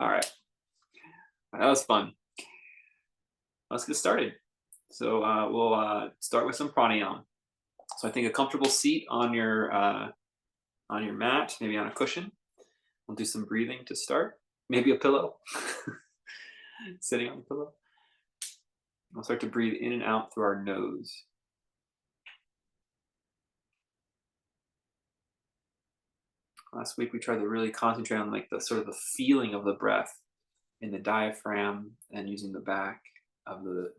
All right. That was fun. Let's get started. So we'll start with some pranayama. So I think a comfortable seat on your mat, maybe on a cushion. We'll do some breathing to start. Maybe a pillow. Sitting on the pillow. We'll start to breathe in and out through our nose. Last week we tried to really concentrate on like the sort of the feeling of the breath in the diaphragm and using the back of the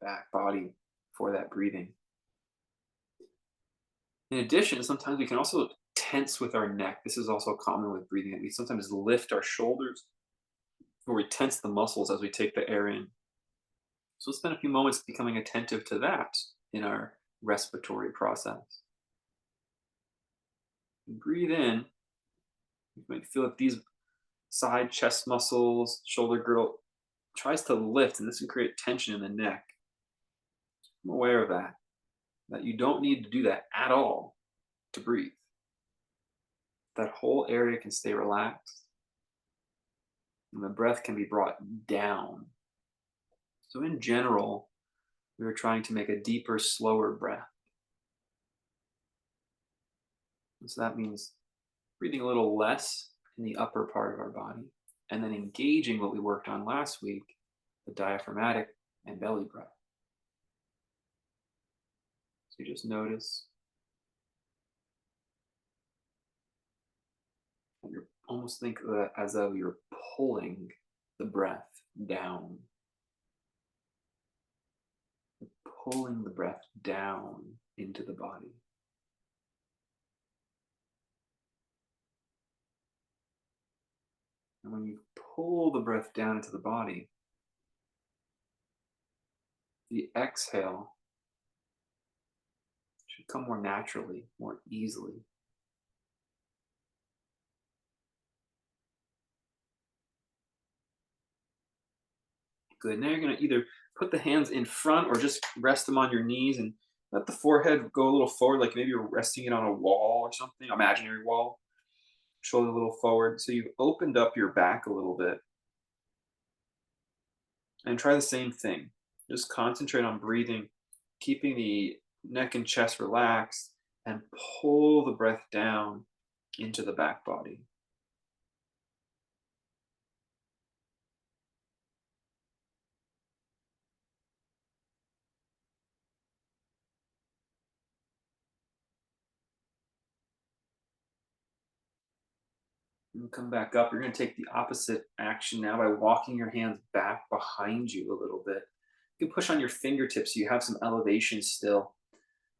back body for that breathing. In addition, sometimes we can also tense with our neck. This is also common with breathing, that we sometimes lift our shoulders or we tense the muscles as we take the air in. So let's spend a few moments becoming attentive to that in our respiratory process. Breathe in. You might feel that these side chest muscles, shoulder girdle tries to lift, and this can create tension in the neck. I'm aware of that you don't need to do that at all to breathe. That whole area can stay relaxed and the breath can be brought down. So, in general, we are trying to make a deeper, slower breath. And so that means breathing a little less in the upper part of our body and then engaging what we worked on last week, the diaphragmatic and belly breath. So, you just notice and you almost think of it as though you're pulling the breath down, pulling the breath down into the body. And when you pull the breath down into the body, the exhale should come more naturally, more easily. Good. Now you're going to either put the hands in front or just rest them on your knees and let the forehead go a little forward, like maybe you're resting it on a wall or something, imaginary wall. Shoulder a little forward. So you've opened up your back a little bit. And try the same thing. Just concentrate on breathing, keeping the neck and chest relaxed, and pull the breath down into the back body. And come back up. You're going to take the opposite action now by walking your hands back behind you a little bit. You can push on your fingertips so you have some elevation still.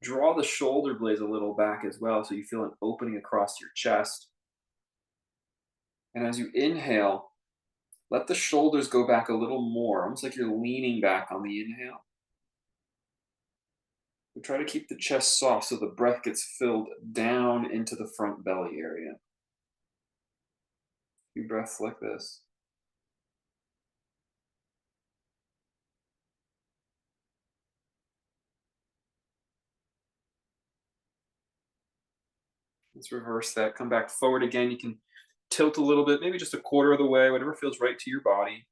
Draw the shoulder blades a little back as well so you feel an opening across your chest. And as you inhale, let the shoulders go back a little more, almost like you're leaning back on the inhale. But try to keep the chest soft so the breath gets filled down into the front belly area. Few breaths like this. Let's reverse that. Come back forward again. You can tilt a little bit, maybe just a quarter of the way, whatever feels right to your body.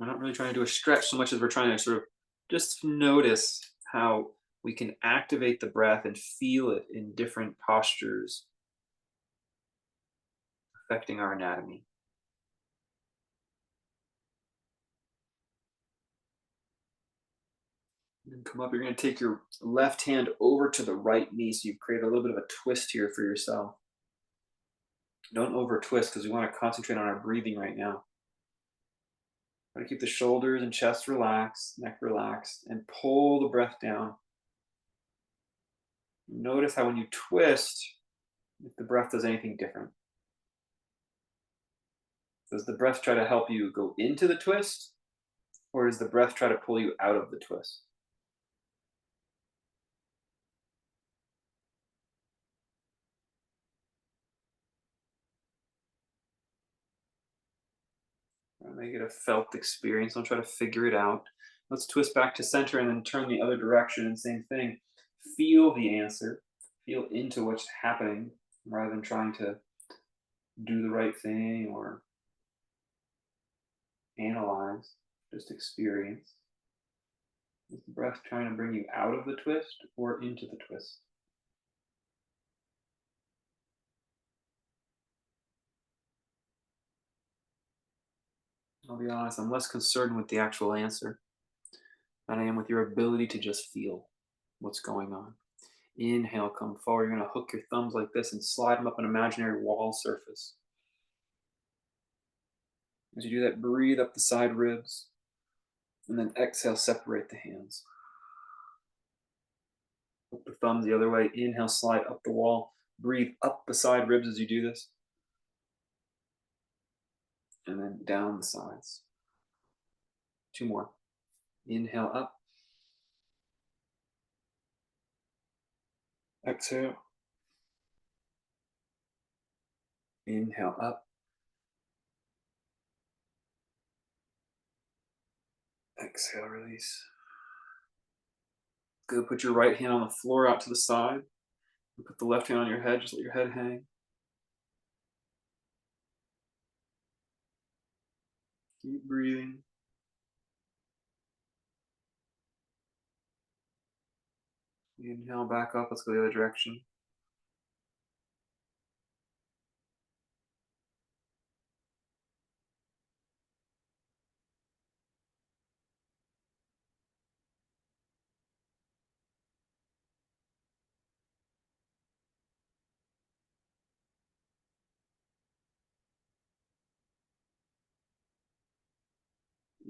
We're not really trying to do a stretch so much as we're trying to sort of just notice how we can activate the breath and feel it in different postures affecting our anatomy. And then come up, you're going to take your left hand over to the right knee. So you've created a little bit of a twist here for yourself. Don't over twist because we want to concentrate on our breathing right now. Try to keep the shoulders and chest relaxed, neck relaxed, and pull the breath down. Notice how when you twist, if the breath does anything different. Does the breath try to help you go into the twist, or does the breath try to pull you out of the twist? Make it a felt experience. Don't try to figure it out. Let's twist back to center and then turn the other direction and same thing. Feel the answer. Feel into what's happening rather than trying to do the right thing or analyze, just experience. Is the breath trying to bring you out of the twist or into the twist? I'll be honest, I'm less concerned with the actual answer than I am with your ability to just feel what's going on. Inhale, come forward. You're going to hook your thumbs like this and slide them up an imaginary wall surface. As you do that, breathe up the side ribs. And then exhale, separate the hands. Hook the thumbs the other way. Inhale, slide up the wall. Breathe up the side ribs as you do this. And then down the sides. 2 more. Inhale up. Exhale. Inhale up. Exhale, release. Good. Put your right hand on the floor out to the side. And put the left hand on your head. Just let your head hang. Keep breathing. Inhale back up. Let's go the other direction.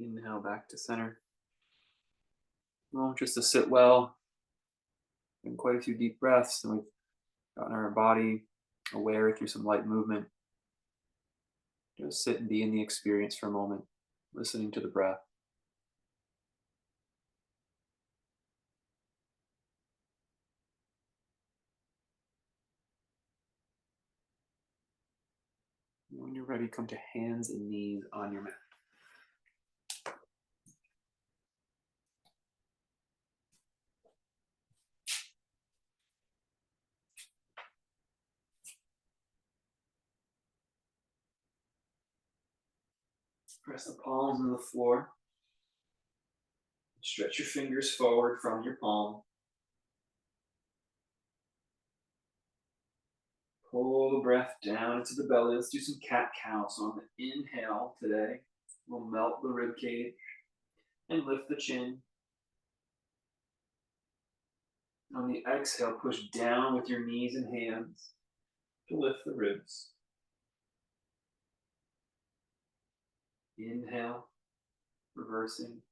Inhale back to center. Well, just to sit well. And quite a few deep breaths, and we've gotten our body aware through some light movement. Just sit and be in the experience for a moment, listening to the breath. When you're ready, come to hands and knees on your mat. Press the palms into the floor. Stretch your fingers forward from your palm. Pull the breath down into the belly. Let's do some cat-cow. So on the inhale today, we'll melt the rib cage and lift the chin. On the exhale, push down with your knees and hands to lift the ribs. Inhale, reversing.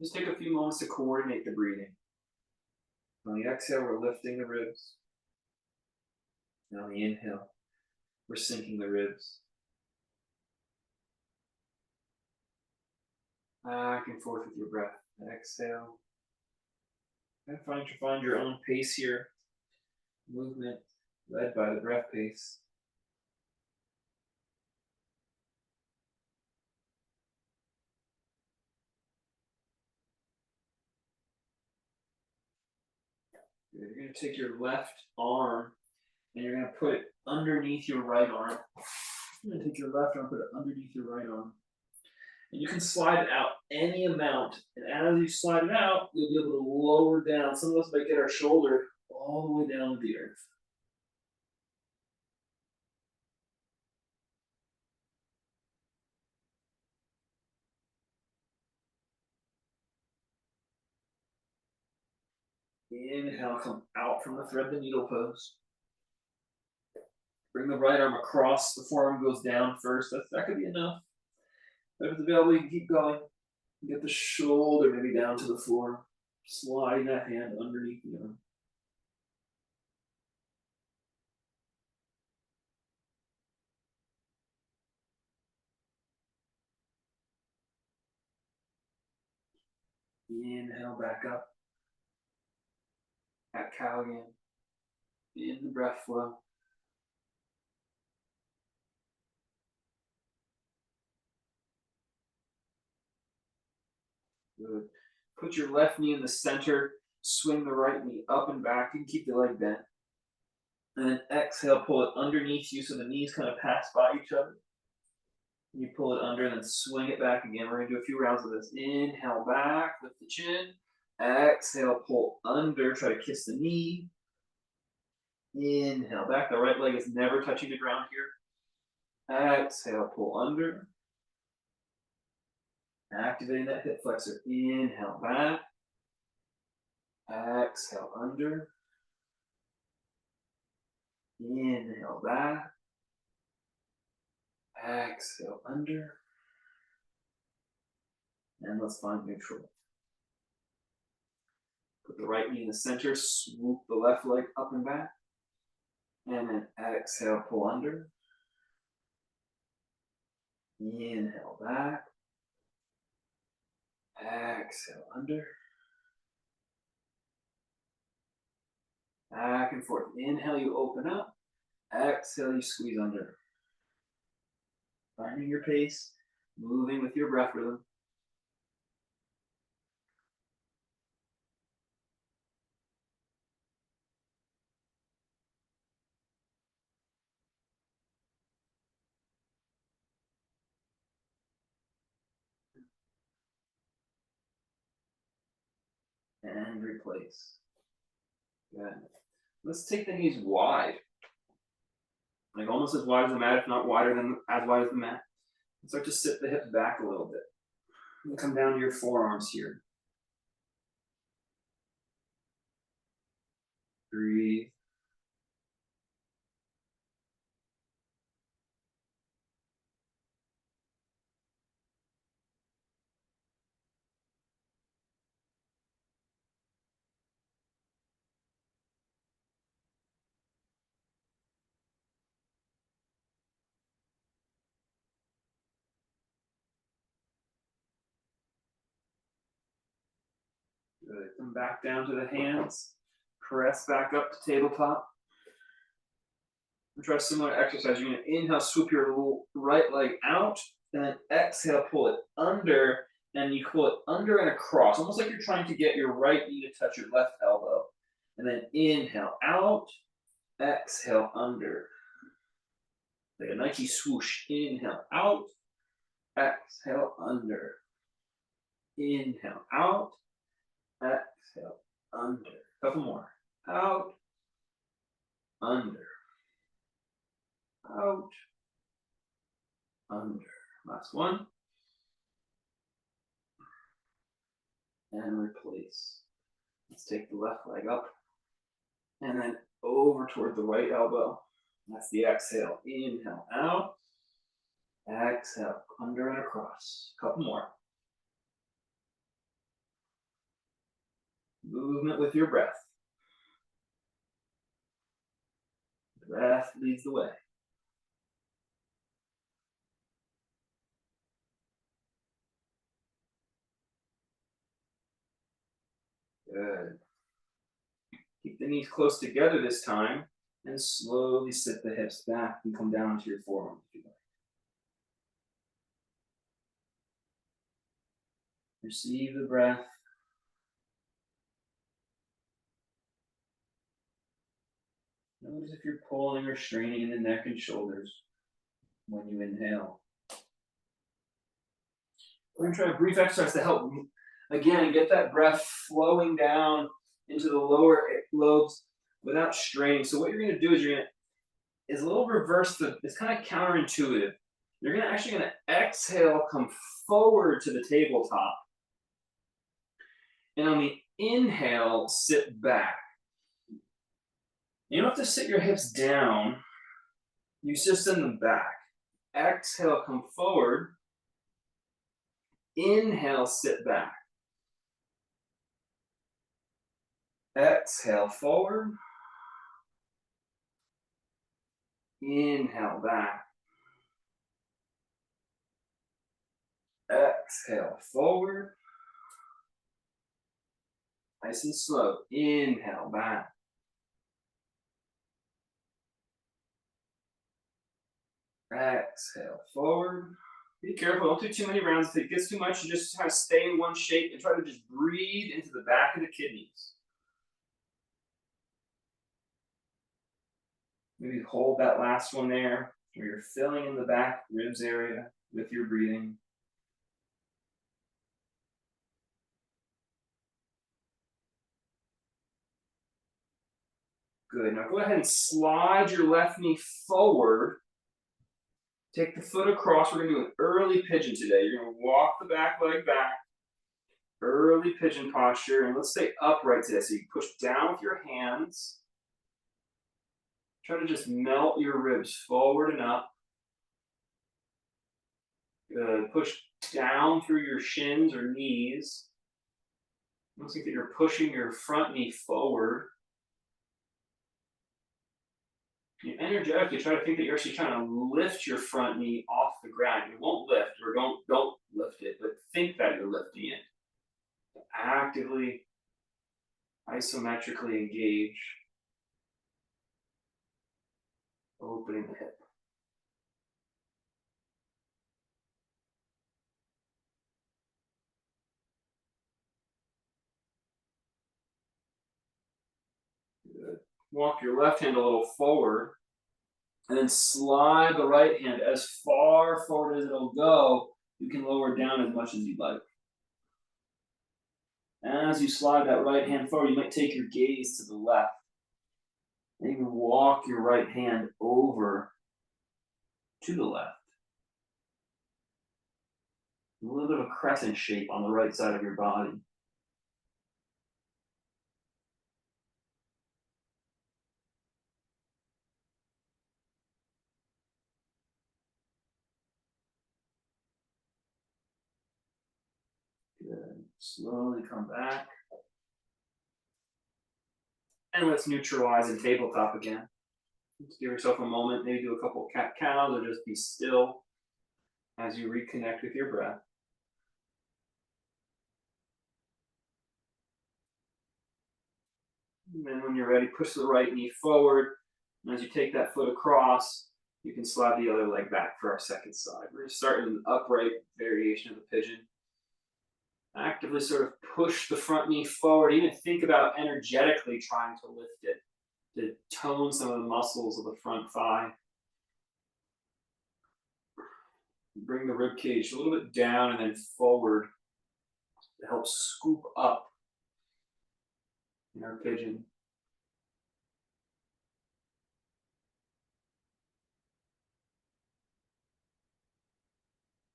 Just take a few moments to coordinate the breathing. On the exhale, we're lifting the ribs. And on the inhale, we're sinking the ribs. Back and forth with your breath. Exhale. And find your own pace here. Movement led by the breath pace. Good. You're going to take your left arm and you're going to put it underneath your right arm. You're going to take your left arm, put it underneath your right arm. And you can slide it out any amount. And as you slide it out, you'll be able to lower down. Some of us might get our shoulder all the way down to the earth. Inhale, come out from the thread the needle pose. Bring the right arm across. The forearm goes down first. That could be enough. But if the belly, you can keep going. Get the shoulder maybe down to the floor. Slide that hand underneath the arm. Inhale back up. Cat cow again. In the breath flow. Good. Put your left knee in the center. Swing the right knee up and back. You can keep the leg bent. And then exhale, pull it underneath you so the knees kind of pass by each other. You pull it under and then swing it back again. We're going to do a few rounds of this. Inhale back, lift the chin. Exhale, pull under, try to kiss the knee. Inhale back. The right leg is never touching the ground here. Exhale, pull under. Activating that hip flexor. Inhale back. Exhale under. Inhale back. Exhale under. And let's find neutral. Put the right knee in the center, swoop the left leg up and back. And then exhale, pull under. Inhale back. Exhale under. Back and forth. Inhale, you open up. Exhale, you squeeze under. Finding your pace, moving with your breath rhythm. And replace. Good. Let's take the knees wide. Like almost as wide as the mat, if not wider than as wide as the mat. And start to sit the hips back a little bit. And come down to your forearms here. Breathe. Good. Come back down to the hands. Press back up to tabletop. And try a similar exercise. You're going to inhale, swoop your right leg out, and then exhale, pull it under, and you pull it under and across, almost like you're trying to get your right knee to touch your left elbow. And then inhale out, exhale under. Like a Nike swoosh. Inhale out, exhale under. Inhale out, exhale under. Couple more. Out, under. Out, under. Last one. And replace. Let's take the left leg up. And then over toward the right elbow. That's the exhale. Inhale out. Exhale, under and across. Couple more. Movement with your breath. Breath leads the way. Good. Keep the knees close together this time, and slowly sit the hips back and come down to your forearms if you like. Receive the breath. Notice if you're pulling or straining in the neck and shoulders when you inhale. We're going to try a brief exercise to help, again, get that breath flowing down into the lower lobes without straining. So what you're going to do is is a little reverse. It's kind of counterintuitive. You're actually going to exhale, come forward to the tabletop. And on the inhale, sit back. You don't have to sit your hips down. You just send them back. Exhale, come forward. Inhale, sit back. Exhale, forward. Inhale, back. Exhale, forward. Nice and slow. Inhale, back. Exhale, forward. Be careful, don't do too many rounds. If it gets too much, you just try to stay in one shape and try to just breathe into the back of the kidneys. Maybe hold that last one there, where you're filling in the back ribs area with your breathing. Good. Now go ahead and slide your left knee forward. Take the foot across. We're going to do an early pigeon today. You're going to walk the back leg back. Early pigeon posture. And let's stay upright today. So you push down with your hands. Try to just melt your ribs forward and up. Good. Push down through your shins or knees. Looks like that you're pushing your front knee forward. You energetically try to think that you're actually trying to lift your front knee off the ground. You won't lift, or don't lift it, but think that you're lifting it. Actively, isometrically engage, opening the hip. Good. Walk your left hand a little forward, and then slide the right hand as far forward as it'll go. You can lower down as much as you'd like. As you slide that right hand forward, you might take your gaze to the left. And even walk your right hand over to the left. A little bit of a crescent shape on the right side of your body. Good. Slowly come back. And let's neutralize in tabletop again. Just give yourself a moment, maybe do a couple cat cows or just be still as you reconnect with your breath. And then when you're ready, push the right knee forward. And as you take that foot across, you can slide the other leg back for our second side. We're going to start in an upright variation of the pigeon. Actively sort of push the front knee forward. Even think about energetically trying to lift it to tone some of the muscles of the front thigh. Bring the rib cage a little bit down and then forward to help scoop up in our pigeon.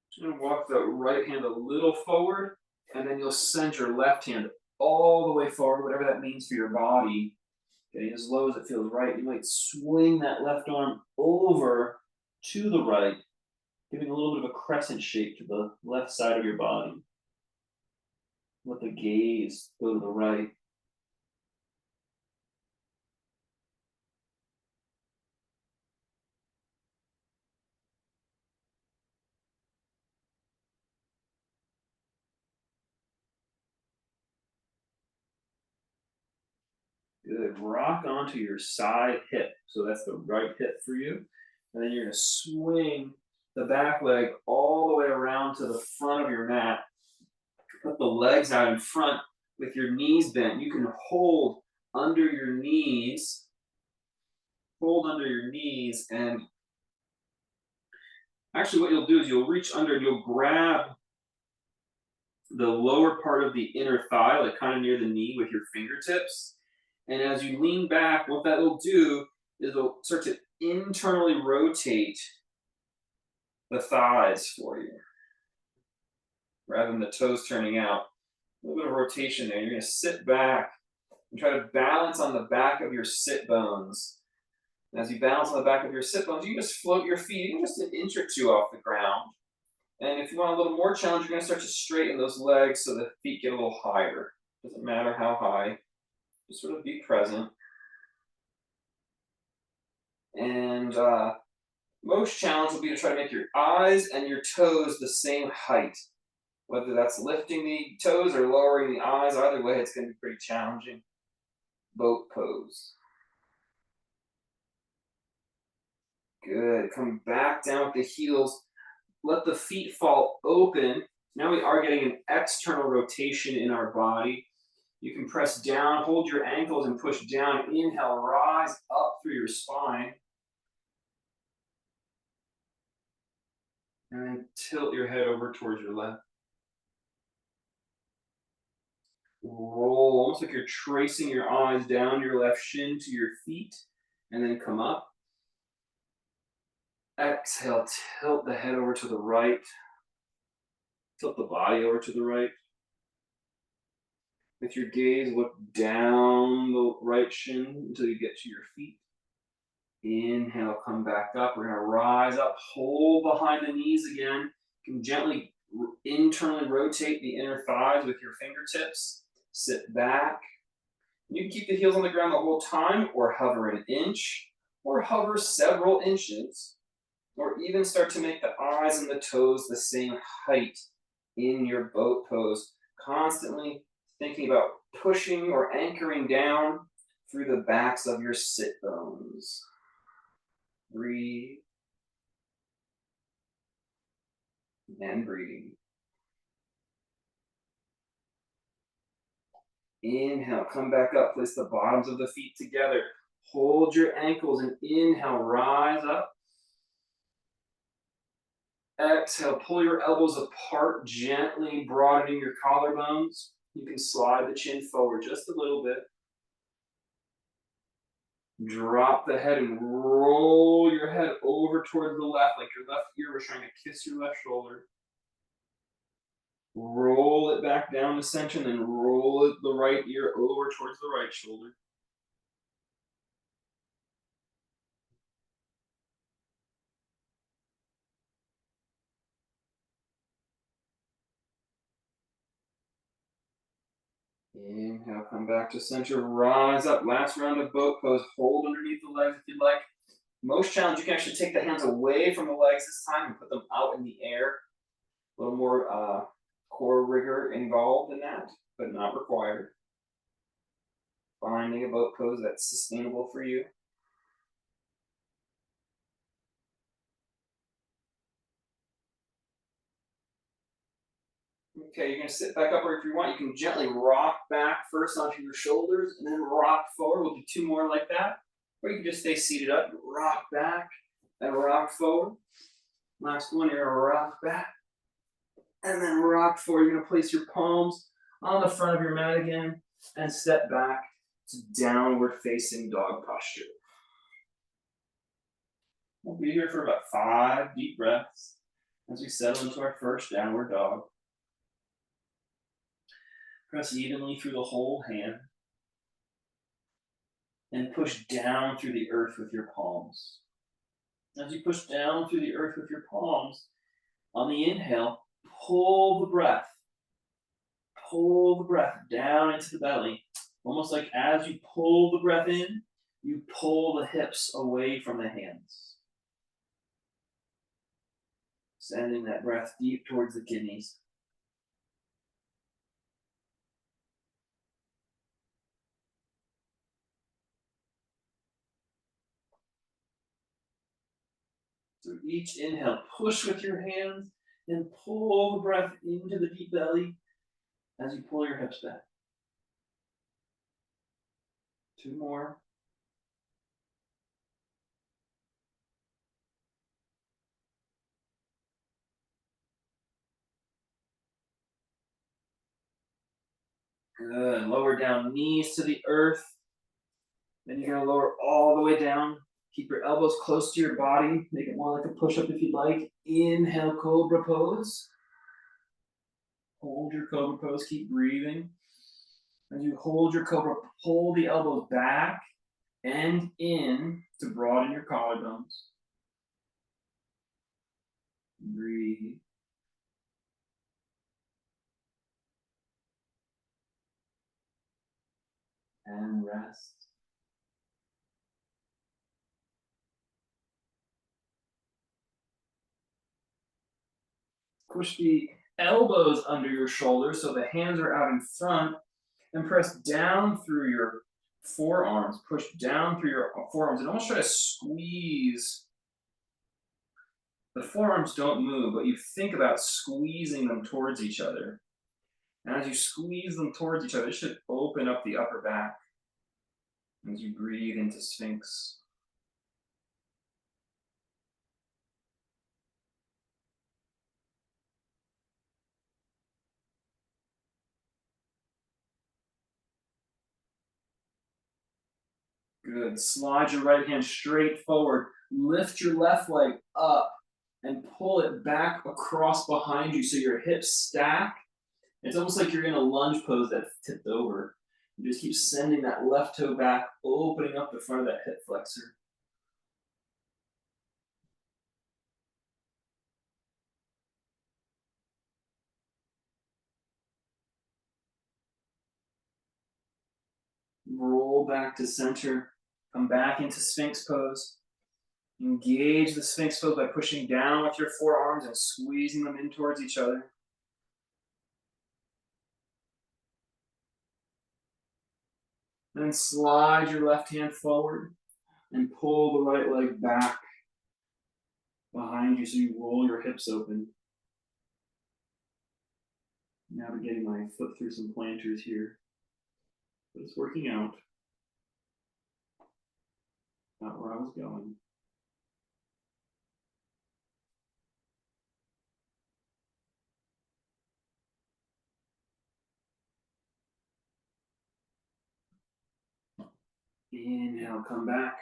Just going to walk the right hand a little forward, and then you'll send your left hand all the way forward, whatever that means for your body. Getting as low as it feels right. You might swing that left arm over to the right, giving a little bit of a crescent shape to the left side of your body. Let the gaze go to the right. Good. Rock onto your side hip. So that's the right hip for you. And then you're going to swing the back leg all the way around to the front of your mat. Put the legs out in front with your knees bent. You can hold under your knees. Hold under your knees. And actually what you'll do is you'll reach under and you'll grab the lower part of the inner thigh, like kind of near the knee with your fingertips. And as you lean back, what that will do is it'll start to internally rotate the thighs for you, rather than the toes turning out. A little bit of rotation there. You're going to sit back and try to balance on the back of your sit bones. And as you balance on the back of your sit bones, you can just float your feet even just an inch or two off the ground. And if you want a little more challenge, you're going to start to straighten those legs so the feet get a little higher. Doesn't matter how high. Just sort of be present. And most challenge will be to try to make your eyes and your toes the same height. Whether that's lifting the toes or lowering the eyes, either way, it's going to be pretty challenging. Boat pose. Good. Come back down with the heels. Let the feet fall open. Now we are getting an external rotation in our body. You can press down, hold your ankles and push down. Inhale, rise up through your spine. And then tilt your head over towards your left. Roll almost like you're tracing your eyes down your left shin to your feet, and then come up. Exhale, tilt the head over to the right. Tilt the body over to the right. With your gaze, look down the right shin until you get to your feet. Inhale, come back up. We're going to rise up, hold behind the knees again. You can gently internally rotate the inner thighs with your fingertips. Sit back. You can keep the heels on the ground the whole time, or hover an inch, or hover several inches, or even start to make the eyes and the toes the same height in your boat pose. Constantly thinking about pushing or anchoring down through the backs of your sit bones. Breathe. And breathe. Inhale, come back up. Place the bottoms of the feet together. Hold your ankles and inhale, rise up. Exhale, pull your elbows apart, gently broadening your collarbones. You can slide the chin forward just a little bit. Drop the head and roll your head over towards the left, like your left ear was trying to kiss your left shoulder. Roll it back down to center, and then roll it the right ear over towards the right shoulder. Inhale, come back to center, rise up. Last round of boat pose. Hold underneath the legs if you'd like. Most challenge, you can actually take the hands away from the legs this time and put them out in the air. A little more core rigor involved in that, but not required. Finding a boat pose that's sustainable for you. Okay, you're gonna sit back up, or if you want, you can gently rock back first onto your shoulders and then rock forward. We'll do two more like that. Or you can just stay seated up, rock back, and rock forward. Last one, you're gonna rock back, and then rock forward. You're gonna place your palms on the front of your mat again, and step back to downward facing dog posture. We'll be here for about 5 deep breaths as we settle into our first downward dog. Press evenly through the whole hand and push down through the earth with your palms. As you push down through the earth with your palms, on the inhale, pull the breath down into the belly. Almost like as you pull the breath in, you pull the hips away from the hands. Sending that breath deep towards the kidneys. So each inhale, push with your hands and pull the breath into the deep belly as you pull your hips back. 2 more. Good. Lower down, knees to the earth. Then you're going to lower all the way down. Keep your elbows close to your body. Make it more like a push-up if you'd like. Inhale, cobra pose. Hold your cobra pose. Keep breathing. As you hold your cobra, pull the elbows back and in to broaden your collarbones. Breathe. And rest. Push the elbows under your shoulders so the hands are out in front, and press down through your forearms. Push down through your forearms and almost try to squeeze. The forearms don't move, but you think about squeezing them towards each other. And as you squeeze them towards each other, it should open up the upper back as you breathe into Sphinx. Good. Slide your right hand straight forward. Lift your left leg up and pull it back across behind you so your hips stack. It's almost like you're in a lunge pose that's tipped over. You just keep sending that left toe back, opening up the front of that hip flexor. Roll back to center. Come back into Sphinx pose. Engage the Sphinx pose by pushing down with your forearms and squeezing them in towards each other. Then slide your left hand forward and pull the right leg back behind you so you roll your hips open. Navigating my foot through some planters here. But it's working out. Not where I was going. Inhale, come back.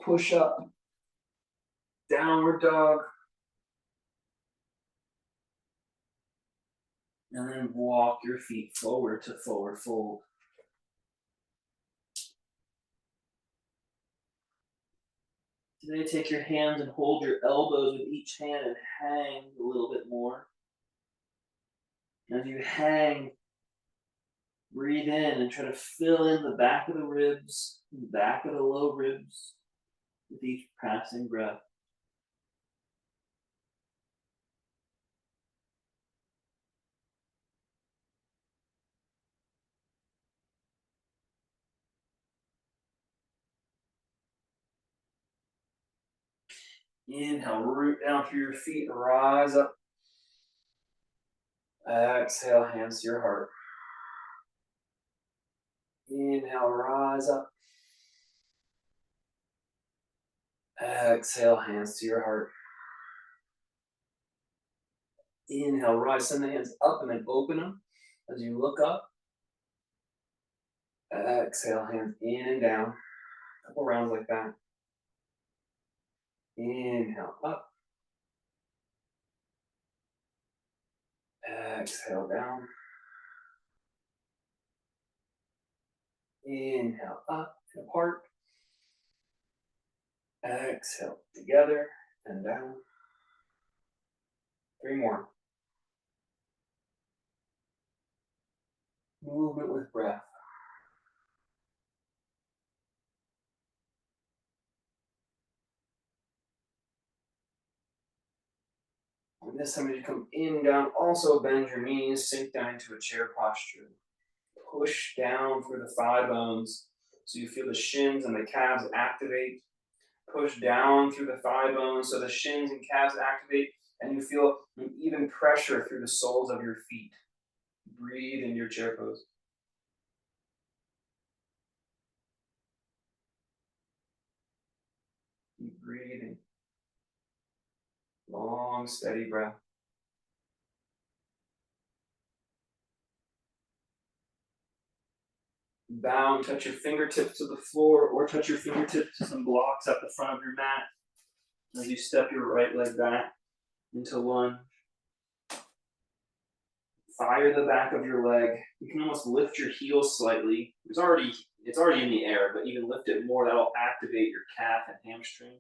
Push up. Downward dog. And then walk your feet forward to forward fold. Today, take your hands and hold your elbows with each hand and hang a little bit more. As you hang, breathe in and try to fill in the back of the ribs, back of the low ribs with each passing breath. Inhale, root down through your feet, rise up. Exhale, hands to your heart. Inhale, rise up. Exhale, hands to your heart. Inhale, rise, send the hands up and then open them as you look up. Exhale, hands in and down. A couple rounds like that. Inhale, up. Exhale, down. Inhale, up and apart. Exhale, together and down. 3 more. Movement with breath. And this time as you come in and down, also bend your knees, sink down into a chair posture. Push down through the thigh bones so you feel the shins and the calves activate. Push down through the thigh bones so the shins and calves activate and you feel an even pressure through the soles of your feet. Breathe in your chair pose. Keep breathing. Long, steady breath. Bow and touch your fingertips to the floor or touch your fingertips to some blocks at the front of your mat as you step your right leg back into lunge. Fire the back of your leg. You can almost lift your heels slightly. It's already in the air, but you can lift it more. That'll activate your calf and hamstring.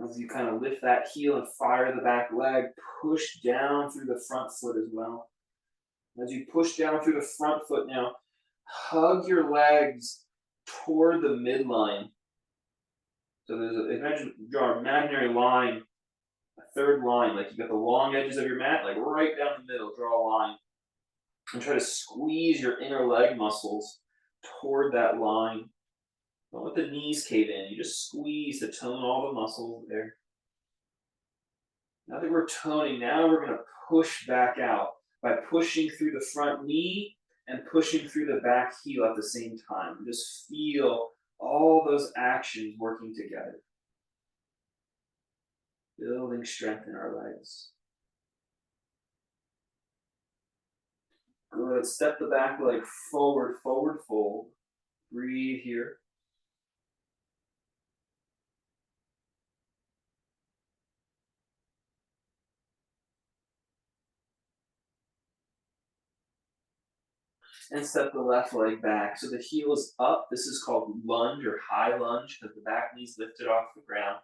As you kind of lift that heel and fire the back leg, push down through the front foot as well. As you push down through the front foot now, hug your legs toward the midline. So imagine draw an imaginary line, a third line, like you got the long edges of your mat, like right down the middle, draw a line. And try to squeeze your inner leg muscles toward that line. Don't let the knees cave in. You just squeeze to tone all the muscles there. Now that we're toning, now we're going to push back out by pushing through the front knee and pushing through the back heel at the same time. Just feel all those actions working together. Building strength in our legs. Good. Step the back leg forward, forward fold. Breathe here. And step the left leg back. So the heel is up. This is called lunge or high lunge because the back knee's lifted off the ground.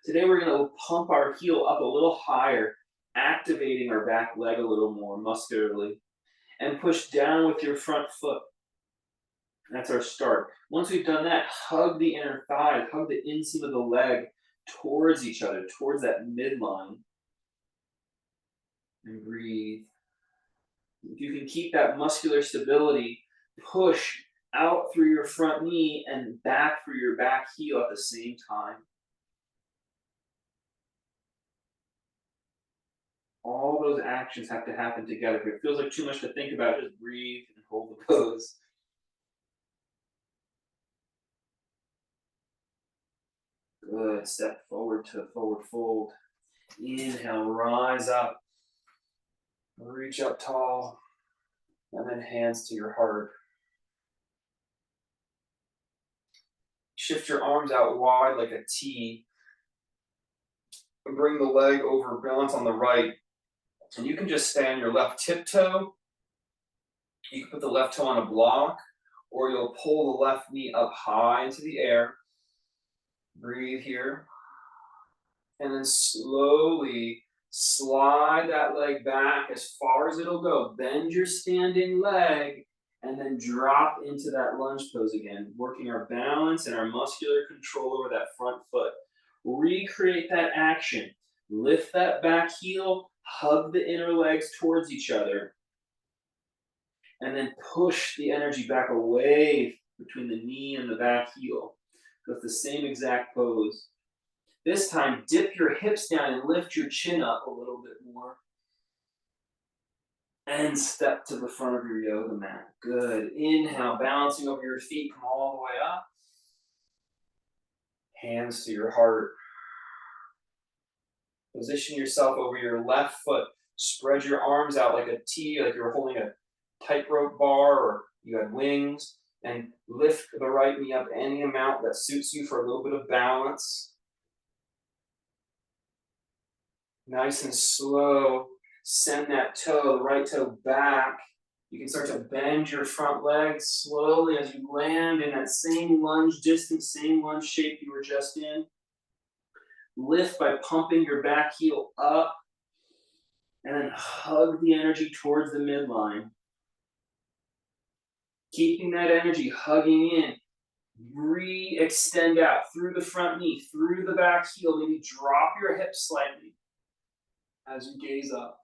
Today we're going to pump our heel up a little higher, activating our back leg a little more muscularly, and push down with your front foot. That's our start. Once we've done that, hug the inner thigh, hug the inseam of the leg towards each other, towards that midline. And breathe. If you can keep that muscular stability, push out through your front knee and back through your back heel at the same time. All those actions have to happen together. If it feels like too much to think about, just breathe and hold the pose. Good. Step forward to forward fold. Inhale, rise up. Reach up tall. And then hands to your heart. Shift your arms out wide like a T. And bring the leg over, balance on the right. And you can just stay on your left tiptoe. You can put the left toe on a block, or you'll pull the left knee up high into the air. Breathe here. And then slowly slide that leg back as far as it'll go. Bend your standing leg and then drop into that lunge pose again, working our balance and our muscular control over that front foot. Recreate that action. Lift that back heel, hug the inner legs towards each other, and then push the energy back away between the knee and the back heel. So it's the same exact pose. This time, dip your hips down and lift your chin up a little bit more. And step to the front of your yoga mat. Good. Inhale, balancing over your feet, come all the way up. Hands to your heart. Position yourself over your left foot. Spread your arms out like a T, like you're holding a tightrope bar or you had wings. And lift the right knee up any amount that suits you for a little bit of balance. Nice and slow. Send that toe, the right toe back. You can start to bend your front leg slowly as you land in that same lunge distance, same lunge shape you were just in. Lift by pumping your back heel up. And then hug the energy towards the midline. Keeping that energy hugging in. Re-extend out through the front knee, through the back heel. Maybe drop your hips slightly as you gaze up.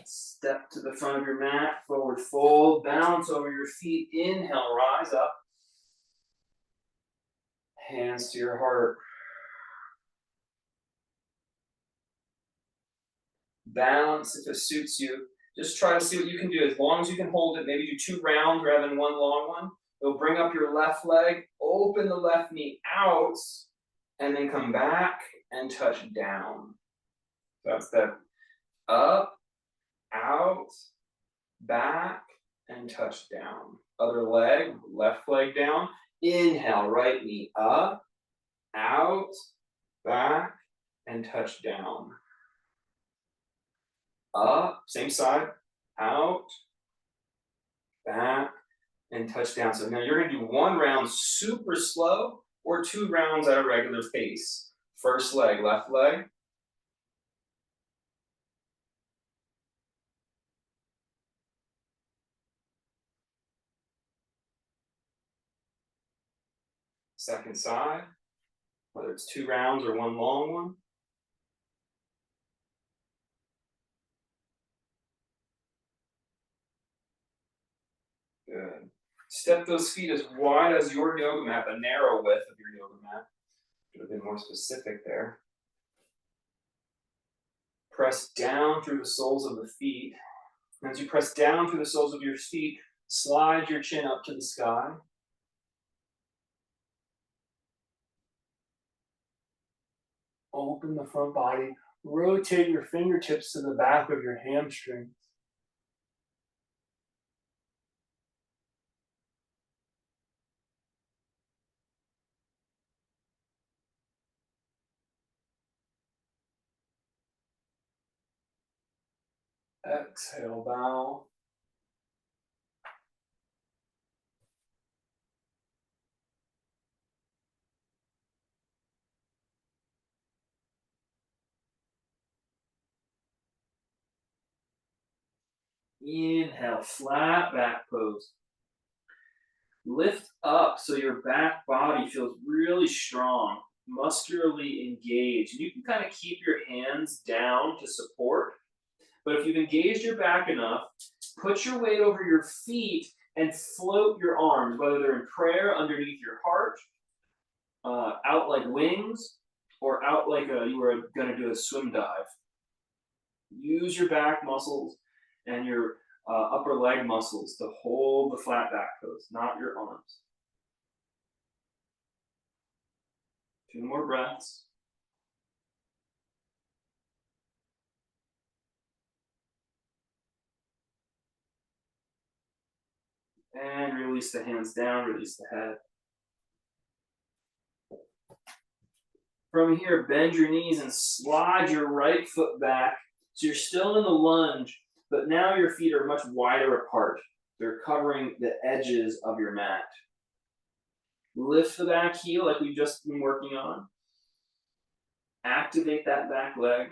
Step to the front of your mat, forward fold, balance over your feet. Inhale, rise up. Hands to your heart. Balance if it suits you. Just try to see what you can do. As long as you can hold it, maybe do 2 rounds rather than 1 long one. You'll bring up your left leg, open the left knee out, and then come back and touch down. That's that up, out, back, and touch down. Other leg, left leg down. Inhale, right knee up, out, back, and touch down. Up, same side, out, back, and touch down. So now you're going to do 1 round super slow or 2 rounds at a regular pace. First leg, left leg. Second side, whether it's 2 rounds or 1 long one. Good. Step those feet as wide as your yoga mat, the narrow width of your yoga mat. Should have been more specific there. Press down through the soles of the feet. As you press down through the soles of your feet, slide your chin up to the sky. Open the front body, Rotate your fingertips to the back of your hamstrings. Exhale, bow. Inhale, flat back pose. Lift up so your back body feels really strong, muscularly engaged. You can kind of keep your hands down to support, but if you've engaged your back enough, put your weight over your feet and float your arms, whether they're in prayer underneath your heart, out like wings, or out like you were going to do a swim dive. Use your back muscles and your upper leg muscles to hold the flat back pose, not your arms. 2 more breaths. And release the hands down, release the head. From here, bend your knees and slide your right foot back. So you're still in the lunge, but now your feet are much wider apart. They're covering the edges of your mat. Lift the back heel like we've just been working on. Activate that back leg.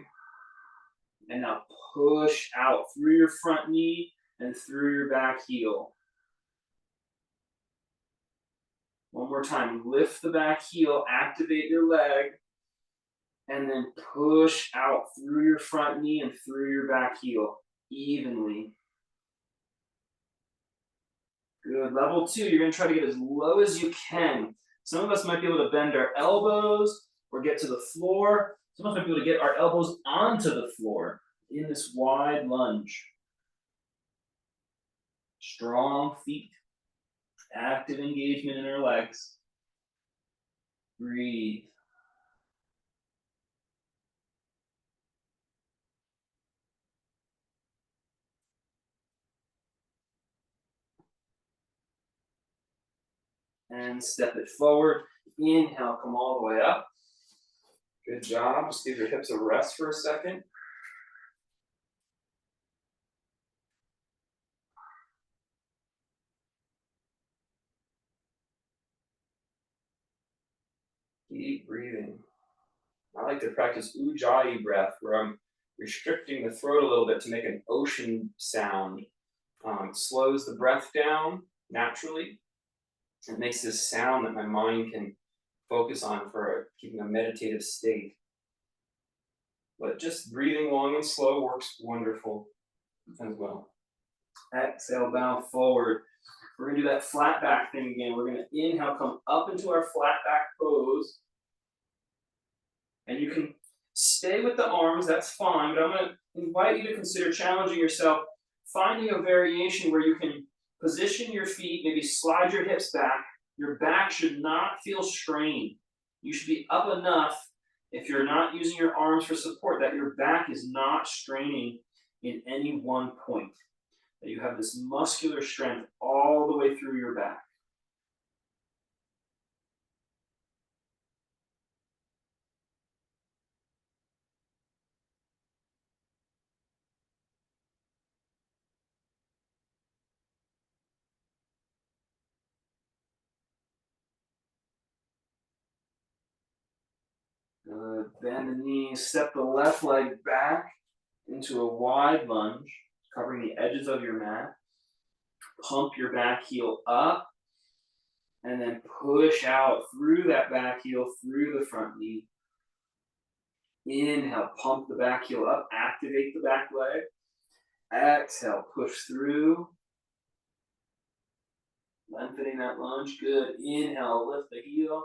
And now push out through your front knee and through your back heel. One more time. Lift the back heel, activate your leg, and then push out through your front knee and through your back heel evenly. Good. Level 2, you're going to try to get as low as you can. Some of us might be able to bend our elbows or get to the floor. Some of us might be able to get our elbows onto the floor in this wide lunge. Strong feet, active engagement in our legs. Breathe. And step it forward. Inhale, come all the way up. Good job. Just give your hips a rest for a second. Keep breathing. I like to practice Ujjayi breath, where I'm restricting the throat a little bit to make an ocean sound. Slows the breath down naturally. It makes this sound that my mind can focus on for keeping a meditative state. But just breathing long and slow works wonderful as well. Exhale, bow forward. We're going to do that flat back thing again. We're going to inhale, come up into our flat back pose. And you can stay with the arms, that's fine, but I'm going to invite you to consider challenging yourself, finding a variation where you can position your feet, maybe slide your hips back. Your back should not feel strained. You should be up enough, if you're not using your arms for support, that your back is not straining in any one point. That you have this muscular strength all the way through your back. Good. Bend the knees, step the left leg back into a wide lunge, covering the edges of your mat. Pump your back heel up, and then push out through that back heel, through the front knee. Inhale, pump the back heel up, activate the back leg. Exhale, push through. Lengthening that lunge, good. Inhale, lift the heel.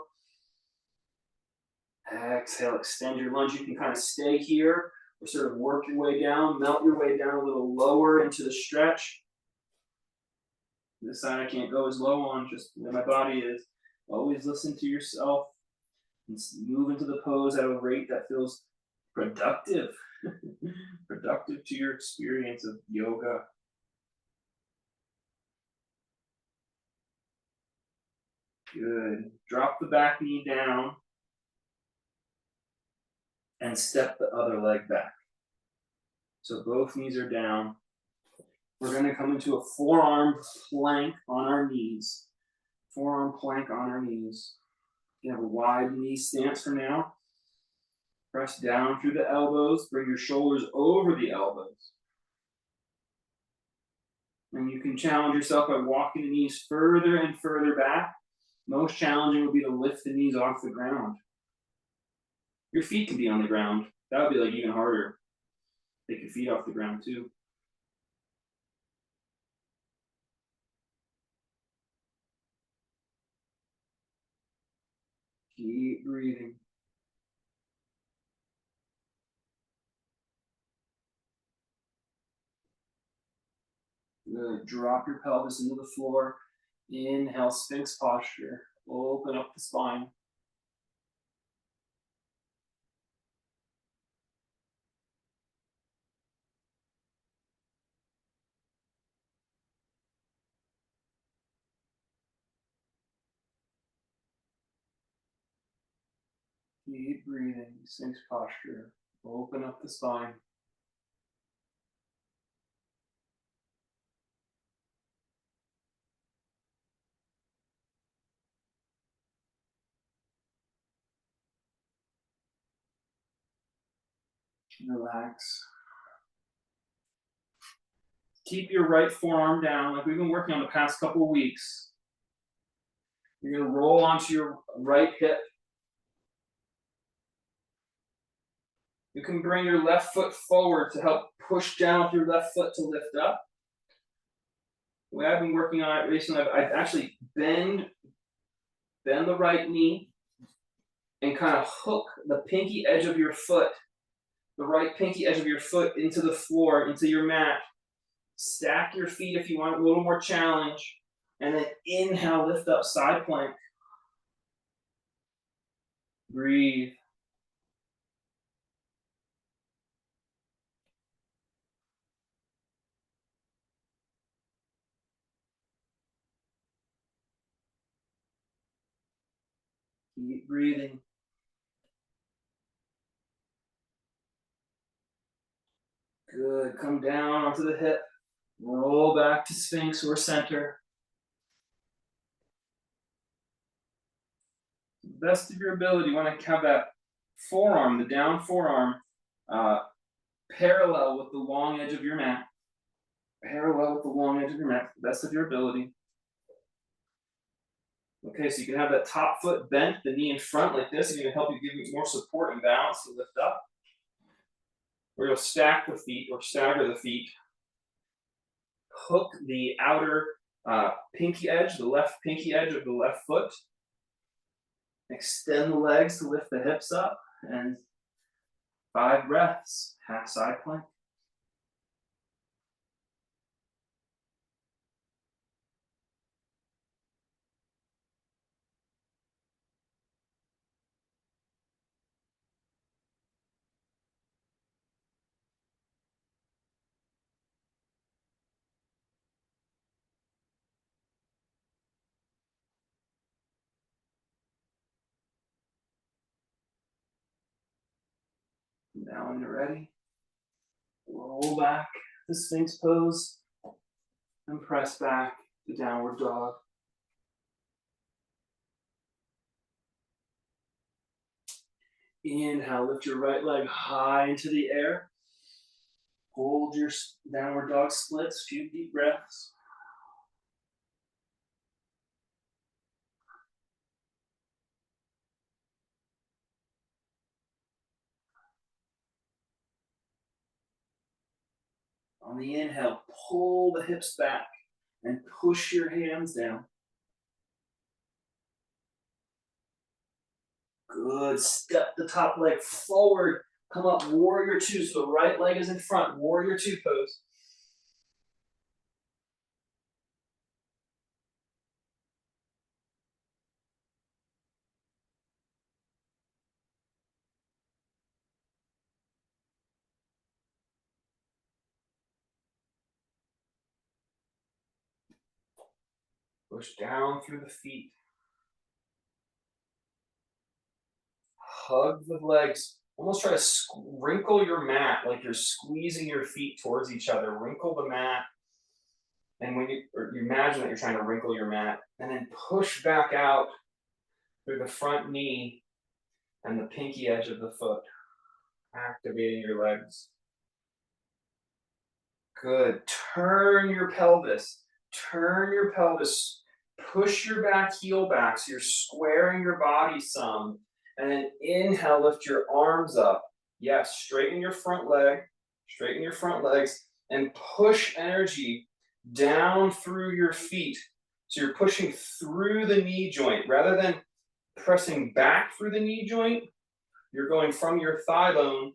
Exhale, extend your lunge. You can kind of stay here or sort of work your way down, melt your way down a little lower into the stretch. This side I can't go as low on, just where my body is. Always listen to yourself and move into the pose at a rate that feels Productive. Productive to your experience of yoga. Good. Drop the back knee down and step the other leg back. So both knees are down. We're going to come into a forearm plank on our knees. Forearm plank on our knees. You have a wide knee stance for now. Press down through the elbows. Bring your shoulders over the elbows. And you can challenge yourself by walking the knees further and further back. Most challenging would be to lift the knees off the ground. Your feet can be on the ground. That would be like even harder. Take your feet off the ground too. Keep breathing. Good. Drop your pelvis into the floor. Inhale, Sphinx posture. Open up the spine. Keep breathing. Sphinx posture. Open up the spine. Relax. Keep your right forearm down like we've been working on the past couple of weeks. You're going to roll onto your right hip. You can bring your left foot forward to help push down with your left foot to lift up. The way I've been working on it recently, I've actually bend the right knee and kind of hook the pinky edge of your foot, the right pinky edge of your foot into the floor, into your mat. Stack your feet if you want a little more challenge. And then inhale, lift up, side plank. Breathe. Keep breathing. Good. Come down onto the hip. Roll back to Sphinx or center. Best of your ability, you want to have that forearm, the down forearm, parallel with the long edge of your mat. Parallel with the long edge of your mat, best of your ability. Okay, so you can have that top foot bent, the knee in front like this. It's going to help you give you more support and balance to lift up. Or you'll stack the feet or stagger the feet. Hook the outer pinky edge, the left pinky edge of the left foot. Extend the legs to lift the hips up. And 5 breaths, half side plank. Now when you're ready, roll back to Sphinx pose and press back to downward dog. Inhale, lift your right leg high into the air. Hold your downward dog splits, few deep breaths. On the inhale, pull the hips back and push your hands down. Good. Step the top leg forward. Come up, warrior 2. So the right leg is in front, warrior 2 pose. Push down through the feet. Hug the legs. Almost try to wrinkle your mat like you're squeezing your feet towards each other. Wrinkle the mat. And when you imagine that you're trying to wrinkle your mat, and then push back out through the front knee and the pinky edge of the foot, activating your legs. Good. Turn your pelvis. Turn your pelvis. Push your back heel back so you're squaring your body some. And then inhale, lift your arms up. Yes, straighten your front leg. Straighten your front legs. And push energy down through your feet. So you're pushing through the knee joint. Rather than pressing back through the knee joint, you're going from your thigh bone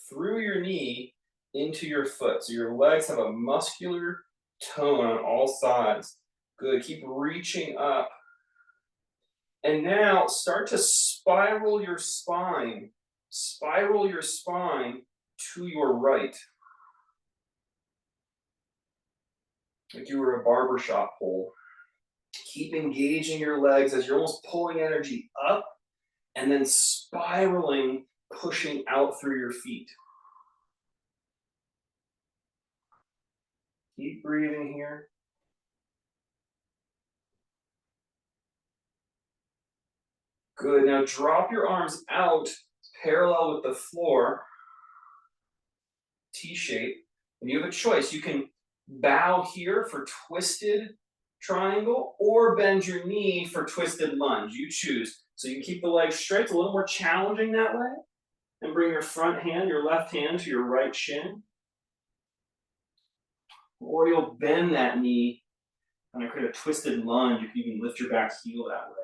through your knee into your foot. So your legs have a muscular tone on all sides. Good. Keep reaching up. And now start to spiral your spine. Spiral your spine to your right. Like you were a barbershop pole. Keep engaging your legs as you're almost pulling energy up and then spiraling, pushing out through your feet. Keep breathing here. Good. Now drop your arms out parallel with the floor, T shape. And you have a choice. You can bow here for twisted triangle or bend your knee for twisted lunge. You choose. So you can keep the legs straight. It's a little more challenging that way. And bring your front hand, your left hand to your right shin. Or you'll bend that knee and create a twisted lunge. You can even lift your back heel that way.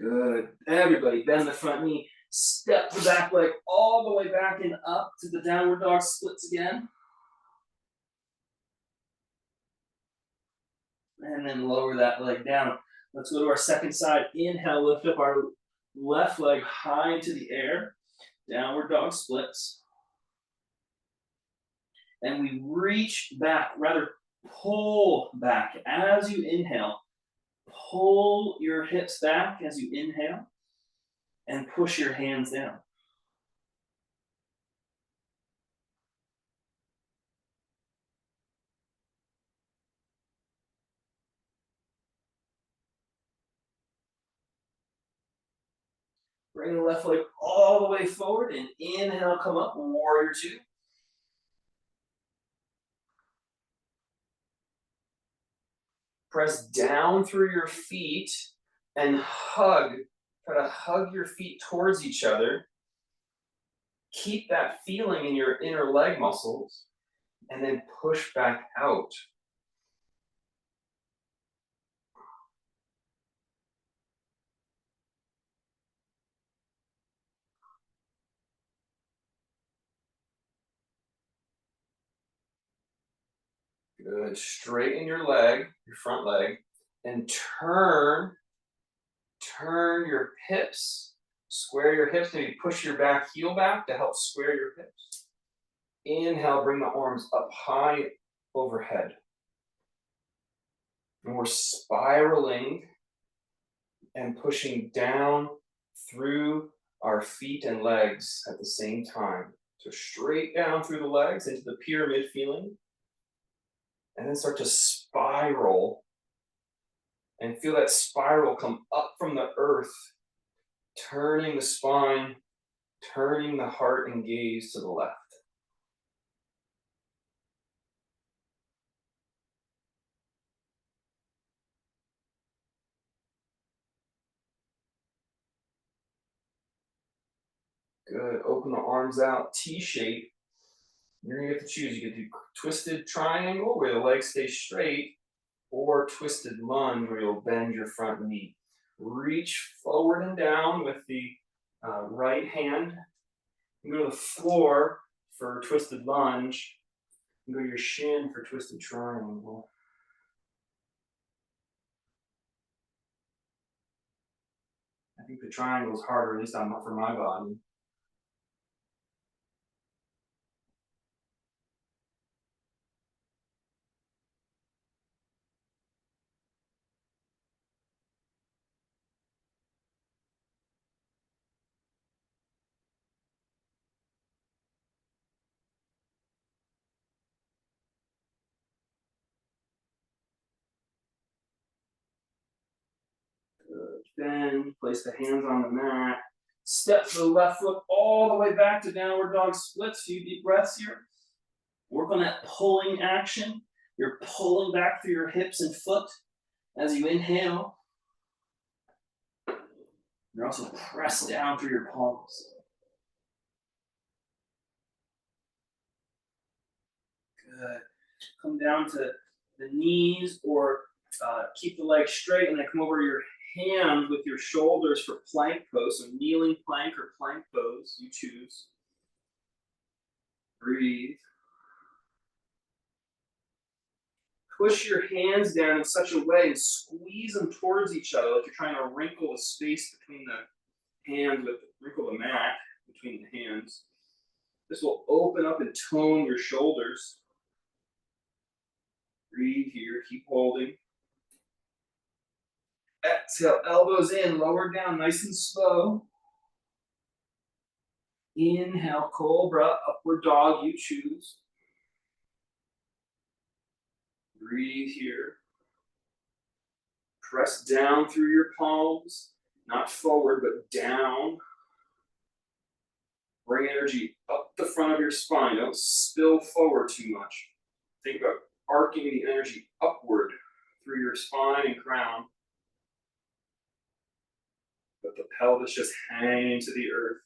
Good. Everybody, bend the front knee. Step the back leg all the way back and up to the downward dog splits again. And then lower that leg down. Let's go to our second side. Inhale, lift up our left leg high into the air. Downward dog splits. And we reach back, rather pull back as you inhale. Pull your hips back as you inhale and push your hands down. Bring the left leg all the way forward and inhale, come up, warrior two. Press down through your feet and hug. Try to hug your feet towards each other. Keep that feeling in your inner leg muscles and then push back out. Good. Straighten your leg, your front leg, and turn your hips. Square your hips, maybe push your back heel back to help square your hips. Inhale, bring the arms up high overhead. And we're spiraling and pushing down through our feet and legs at the same time. So straight down through the legs into the pyramid feeling. And then start to spiral. And feel that spiral come up from the earth, turning the spine, turning the heart and gaze to the left. Good. Open the arms out, T shape. You're gonna get to choose. You can do twisted triangle where the legs stay straight, or twisted lunge where you'll bend your front knee. Reach forward and down with the right hand. You go to the floor for twisted lunge. You go to your shin for twisted triangle. I think the triangle is harder, at least for my body. Bend, place the hands on the mat. Step the left foot all the way back to downward dog splits. Few deep breaths here. Work on that pulling action. You're pulling back through your hips and foot as you inhale. You're also pressed down through your palms. Good. Come down to the knees or keep the legs straight and then come over your hands with your shoulders for plank pose. So kneeling plank or plank pose, you choose. Breathe. Push your hands down in such a way and squeeze them towards each other like you're trying to wrinkle the space between the hands with wrinkle the mat between the hands. This will open up and tone your shoulders. Breathe here, keep holding. Exhale, elbows in, lower down, nice and slow. Inhale, cobra, upward dog, you choose. Breathe here. Press down through your palms, not forward, but down. Bring energy up the front of your spine. Don't spill forward too much. Think about arcing the energy upward through your spine and crown. But the pelvis just hanging to the earth.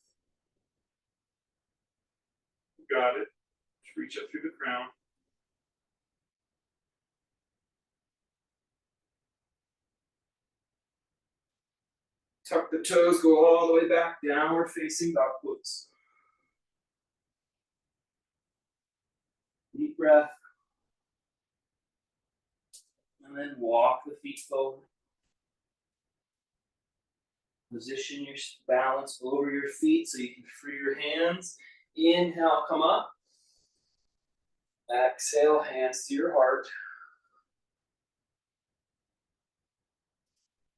Got it. Just reach up through the crown. Tuck the toes, go all the way back, downward facing dog puts. Deep breath. And then walk the feet forward. Position your balance over your feet so you can free your hands. Inhale, come up. Exhale, hands to your heart.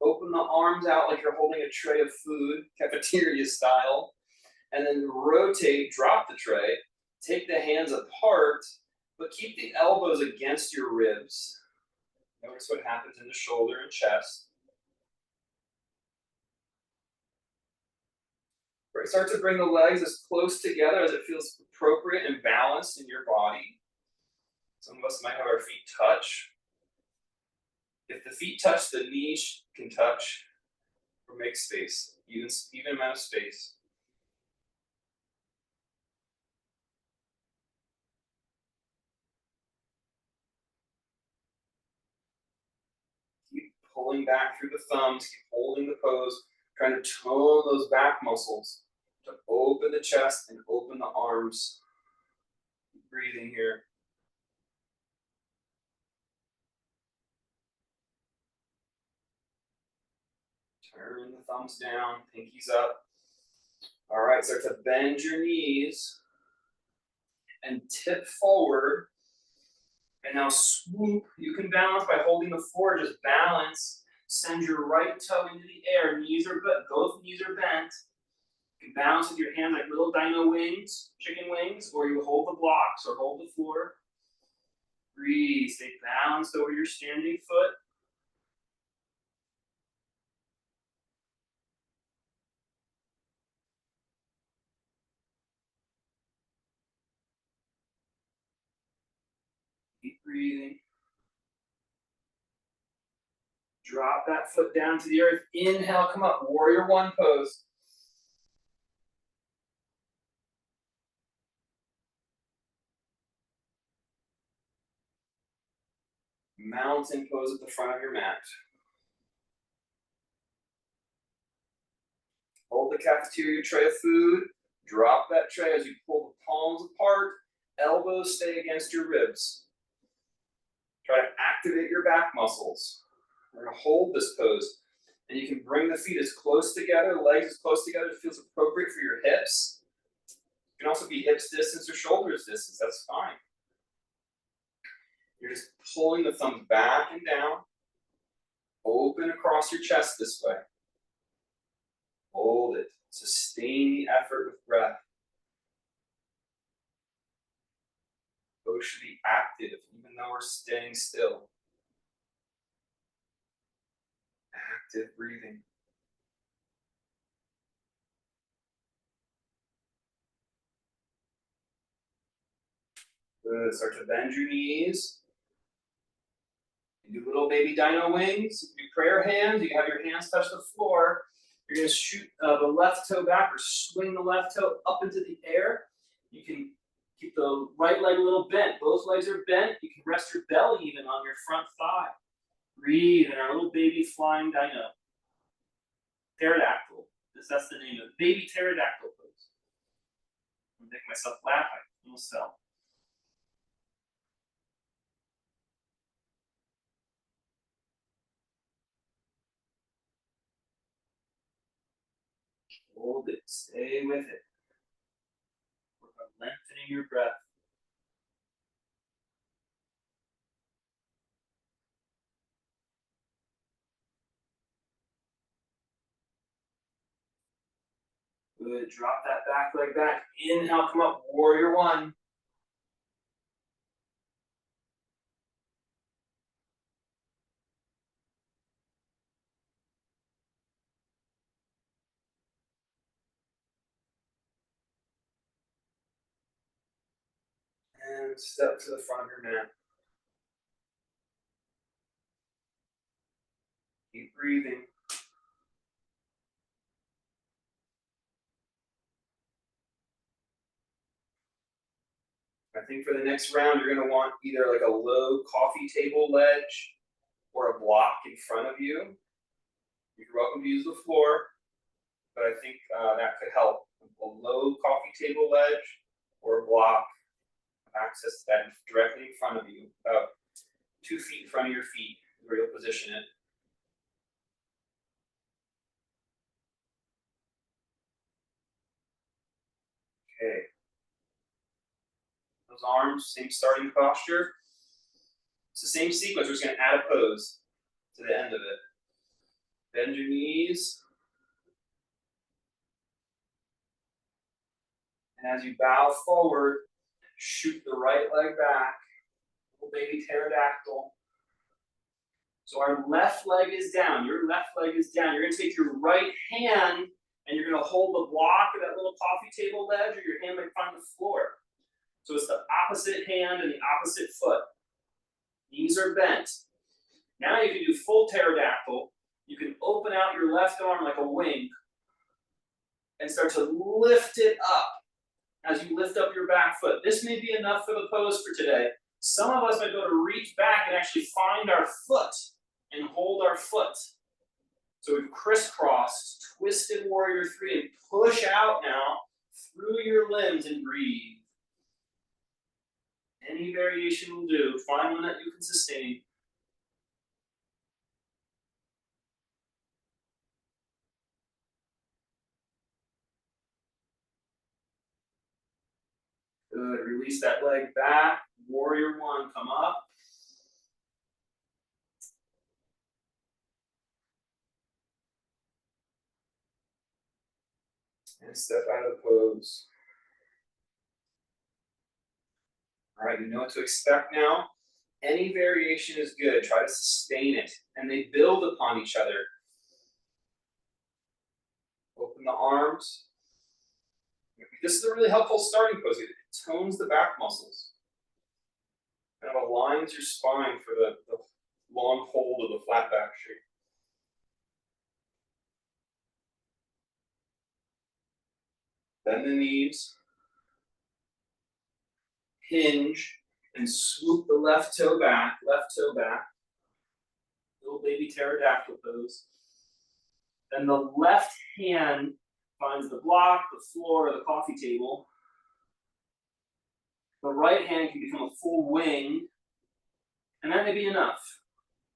Open the arms out like you're holding a tray of food, cafeteria style. And then rotate, drop the tray. Take the hands apart, but keep the elbows against your ribs. Notice what happens in the shoulder and chest. Right, start to bring the legs as close together as it feels appropriate and balanced in your body. Some of us might have our feet touch. If the feet touch, the knees can touch or make space, even amount of space. Keep pulling back through the thumbs, keep holding the pose, trying to tone those back muscles to open the chest and open the arms. Keep breathing here. Turn the thumbs down, pinkies up. All right, start to bend your knees and tip forward. And now swoop. You can balance by holding the floor, just balance. Send your right toe into the air. Knees are bent, both knees are bent. You can balance with your hand like little dino wings, chicken wings, or you hold the blocks or hold the floor. Breathe, stay balanced over your standing foot. Keep breathing. Drop that foot down to the earth. Inhale, come up. Warrior one pose. Mountain pose at the front of your mat. Hold the cafeteria tray of food. Drop that tray as you pull the palms apart. Elbows stay against your ribs. Try to activate your back muscles. We're going to hold this pose. And you can bring the feet as close together, legs as close together as it feels appropriate for your hips. It can also be hips distance or shoulders distance. That's fine. You're just pulling the thumbs back and down. Open across your chest this way. Hold it. Sustain the effort with breath. Those should be active, even though we're staying still. Active breathing. Good. Start to bend your knees. You do little baby dino wings. You do prayer hands. You have your hands touch the floor. You're going to shoot the left toe back or swing the left toe up into the air. You can keep the right leg a little bent. Both legs are bent. You can rest your belly even on your front thigh. Breathe in our little baby flying dino. Pterodactyl. That's the name of it. Baby pterodactyl pose. I'm making myself laugh. I almost fell. Hold it. Stay with it. Work on lengthening your breath. Good. Drop that back leg back. Inhale, come up. Warrior one. And step to the front of your mat. Keep breathing. I think for the next round, you're going to want either like a low coffee table ledge or a block in front of you. You're welcome to use the floor, but I think that could help. A low coffee table ledge or a block, access to that directly in front of you, about 2 feet in front of your feet, where you'll position it. Okay. Those arms, same starting posture. It's the same sequence. We're just going to add a pose to the end of it. Bend your knees. And as you bow forward, shoot the right leg back. Little baby pterodactyl. So our left leg is down. Your left leg is down. You're going to take your right hand and you're going to hold the block of that little coffee table ledge, or your hand might find the floor. So it's the opposite hand and the opposite foot. Knees are bent. Now you can do full pterodactyl. You can open out your left arm like a wing and start to lift it up as you lift up your back foot. This may be enough for the pose for today. Some of us might be able to reach back and actually find our foot and hold our foot. So we've crisscrossed, twisted warrior three, and push out now through your limbs and breathe. Any variation will do. Find one that you can sustain. Good. Release that leg back. Warrior one, come up. And step out of the pose. All right, you know what to expect now. Any variation is good. Try to sustain it. And they build upon each other. Open the arms. This is a really helpful starting pose. It tones the back muscles. Kind of aligns your spine for the long hold of the flat back shape. Bend the knees. Hinge and swoop the left toe back, little baby pterodactyl pose. Then the left hand finds the block, the floor, or the coffee table. The right hand can become a full wing, and that may be enough.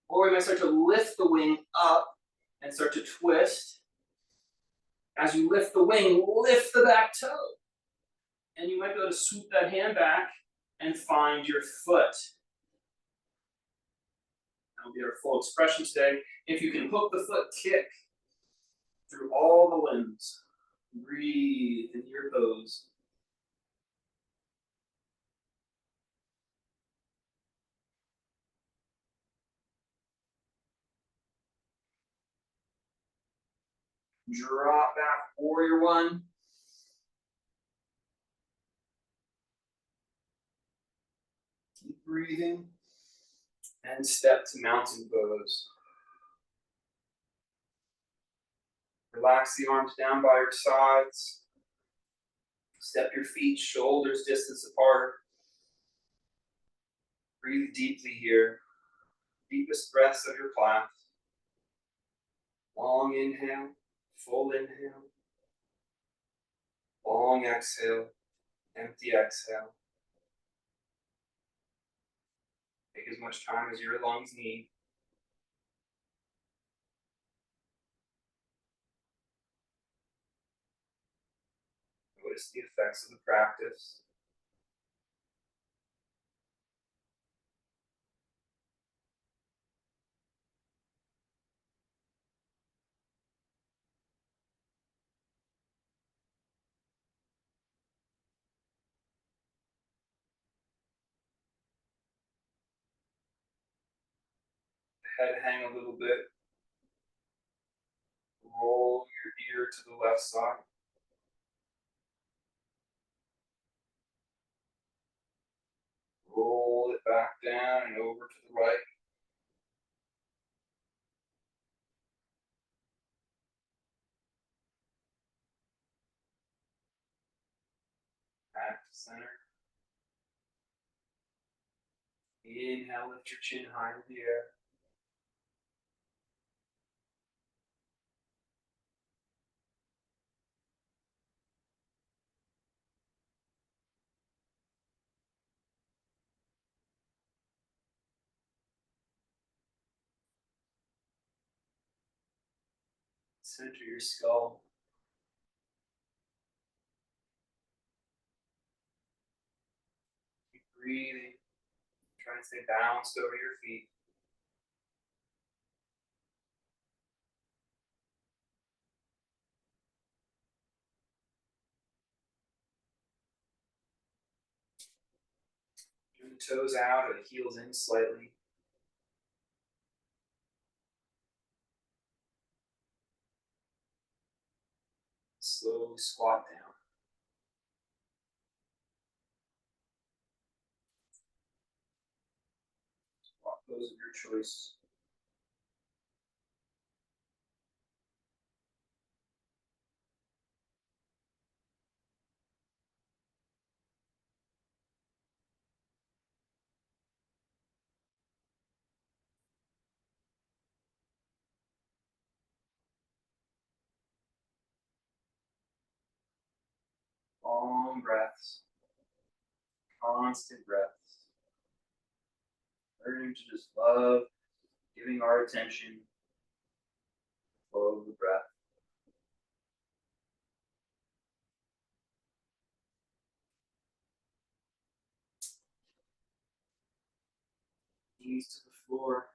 Or we might start to lift the wing up and start to twist. As you lift the wing, lift the back toe. And you might be able to swoop that hand back and find your foot. That'll be our full expression today. If you can hook the foot, kick through all the limbs. Breathe in your pose. Drop back, warrior one. breathing. And step to mountain pose. Relax the arms down by your sides. Step your feet shoulders distance apart. Breathe deeply here. Deepest breaths of your class. Long inhale, full inhale. Long exhale, empty exhale. Take as much time as your lungs need. Notice the effects of the practice. Head hang a little bit. Roll your ear to the left side. Roll it back down and over to the right. Back to center. Inhale, lift your chin high in the air. Center your skull. Keep breathing. Try and stay balanced over your feet. Turn the toes out or the heels in slightly. Slowly squat down. Squat pose of your choice. Long breaths. Constant breaths. Learning to just love giving our attention. Flow of the breath. Knees to the floor.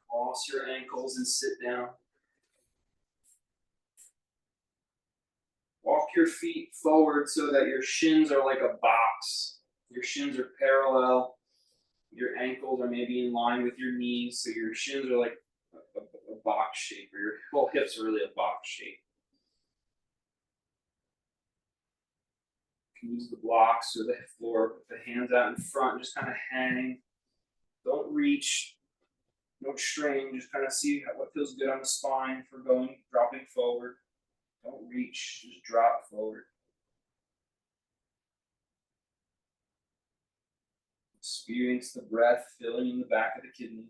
Cross your ankles and sit down. Walk your feet forward so that your shins are like a box. Your shins are parallel. Your ankles are maybe in line with your knees, so your shins are like a box shape, or your whole hips are really a box shape. You can use the blocks or the floor, put the hands out in front, just kind of hang. Don't reach, don't strain, just kind of see what feels good on the spine for dropping forward. Don't reach, just drop forward. Experience the breath filling in the back of the kidney.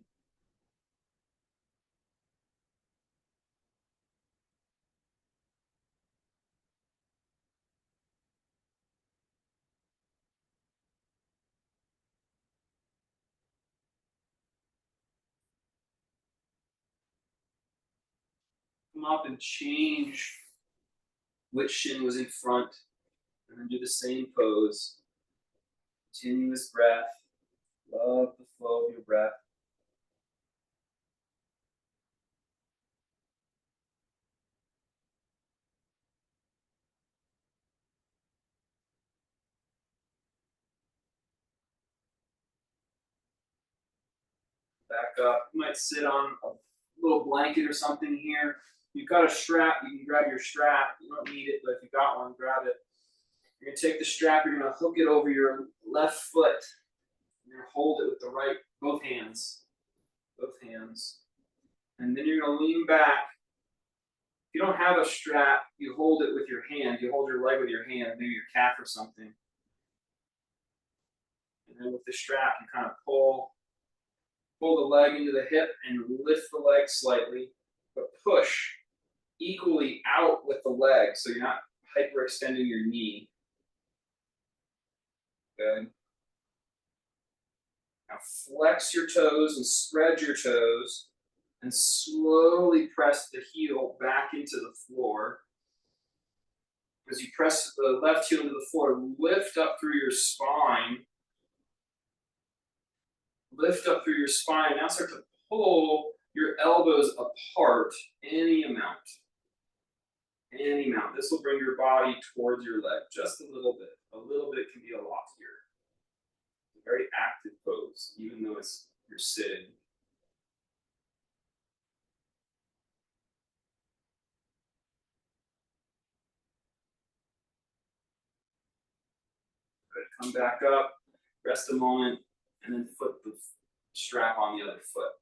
Come up and change which shin was in front, and then do the same pose. Continuous breath. Love the flow of your breath. Back up. You might sit on a little blanket or something here. If you've got a strap, you can grab your strap. You don't need it, but if you got one, grab it. You're gonna take the strap, you're gonna hook it over your left foot. You're gonna hold it with the right, both hands. Both hands. And then you're gonna lean back. If you don't have a strap, you hold it with your hand. You hold your leg with your hand, maybe your calf or something. And then with the strap, you kind of pull the leg into the hip and lift the leg slightly, but push equally out with the leg so you're not hyperextending your knee. Good. Now flex your toes and spread your toes and slowly press the heel back into the floor. As you press the left heel into the floor, lift up through your spine. Lift up through your spine. Now start to pull your elbows apart any amount. Any amount. This will bring your body towards your leg just a little bit. A little bit can be a lot here. It's a very active pose, even though you're sitting. Good. Come back up, rest a moment, and then flip the strap on the other foot.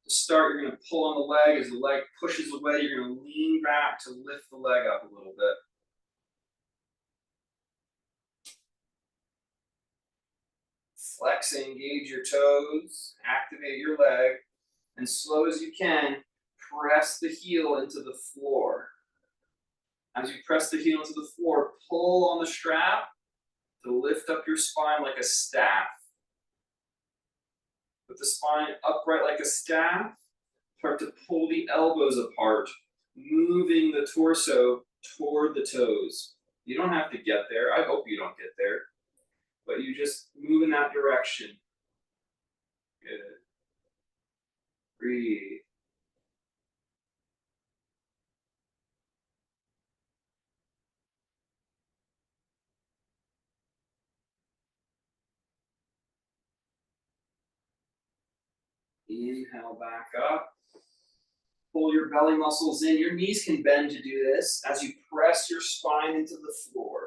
To start, you're going to pull on the leg. As the leg pushes away, you're going to lean back to lift the leg up a little bit. Flex and engage your toes, activate your leg, and slow as you can, press the heel into the floor. As you press the heel into the floor, pull on the strap to lift up your spine like a staff. With the spine upright like a staff, start to pull the elbows apart, moving the torso toward the toes. You don't have to get there. I hope you don't get there. But you just move in that direction. Good. Breathe. Inhale back up. Pull your belly muscles in. Your knees can bend to do this as you press your spine into the floor.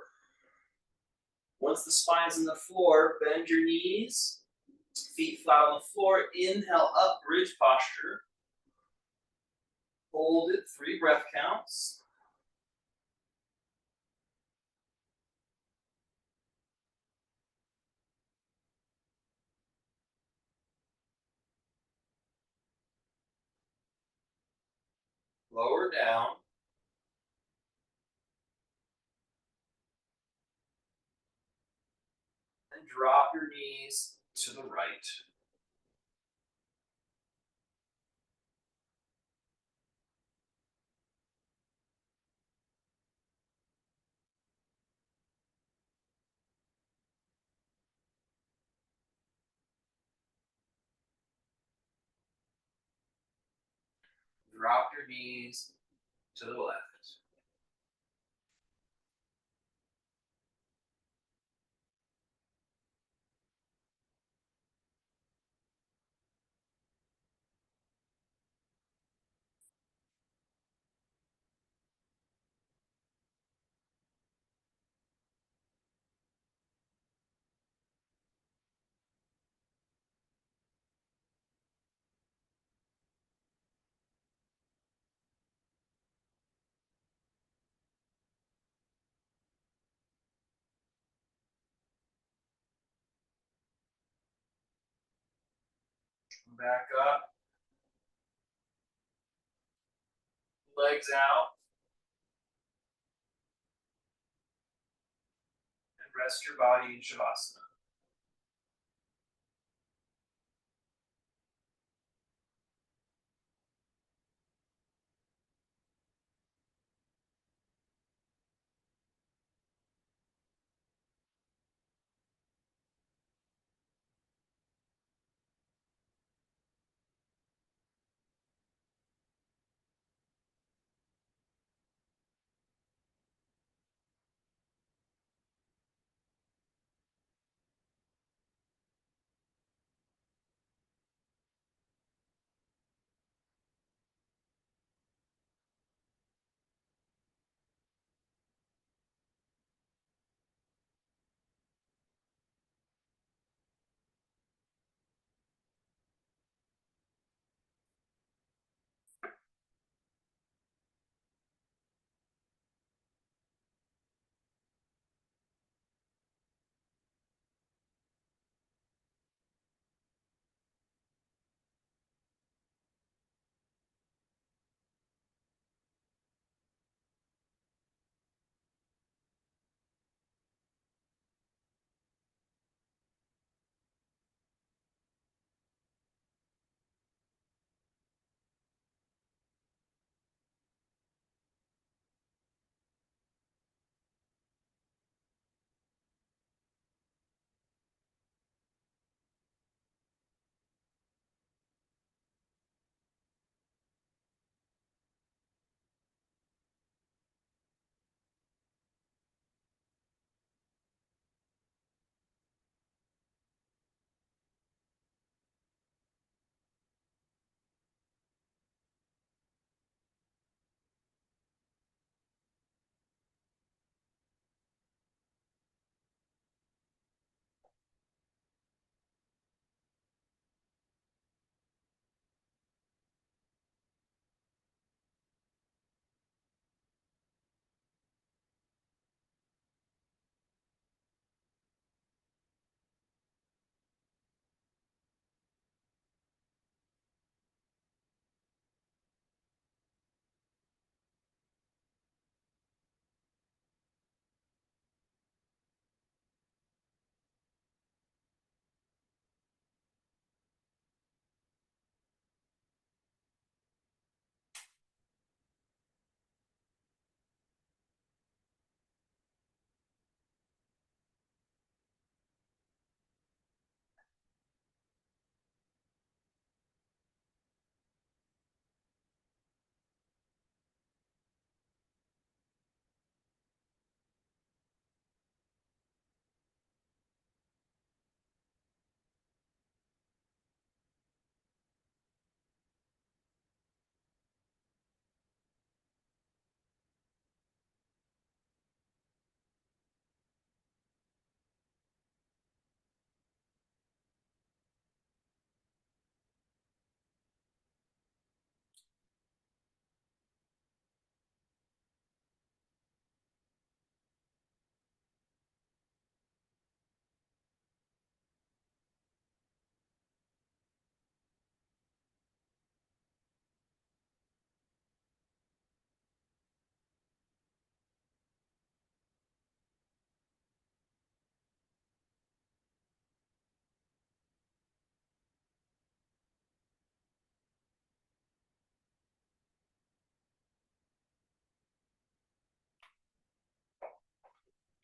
Once the spine's in the floor, bend your knees. Feet flat on the floor. Inhale up, bridge posture. Hold it, 3 breath counts. Lower down. And drop your knees to the right. Drop your knees to the left. Back up. Legs out. And rest your body in Shavasana.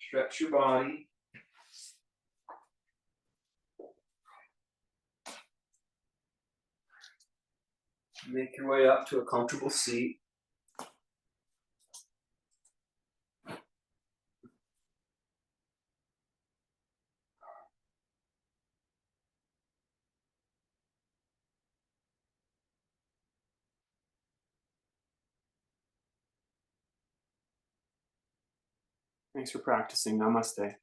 Stretch your body. Make your way up to a comfortable seat. Thanks for practicing. Namaste.